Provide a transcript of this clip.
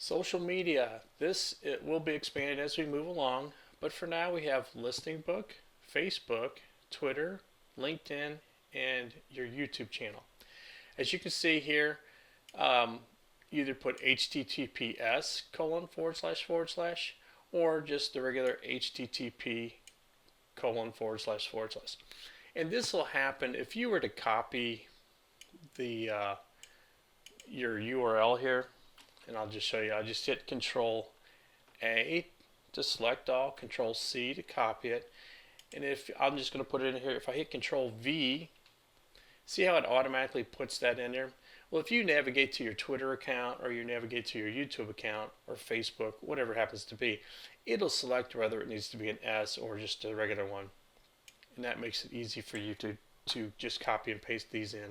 Social media. It will be expanded as we move along, but for now we have Listing Book, Facebook, Twitter, LinkedIn, and your YouTube channel. As you can see here, either put https colon forward slash forward slash or just the regular http colon forward slash forward slash. And this will happen if you were to copy the your URL here, and I'll just show you. I'll just hit Control A to select all, Control C to copy it, and if I'm just going to put it in here, if I hit Control V, see how it automatically puts that in there? Well, if you navigate to your Twitter account or you navigate to your YouTube account or Facebook, whatever it happens to be, it'll select whether it needs to be an S or just a regular one. And that makes it easy for you to just copy and paste these in.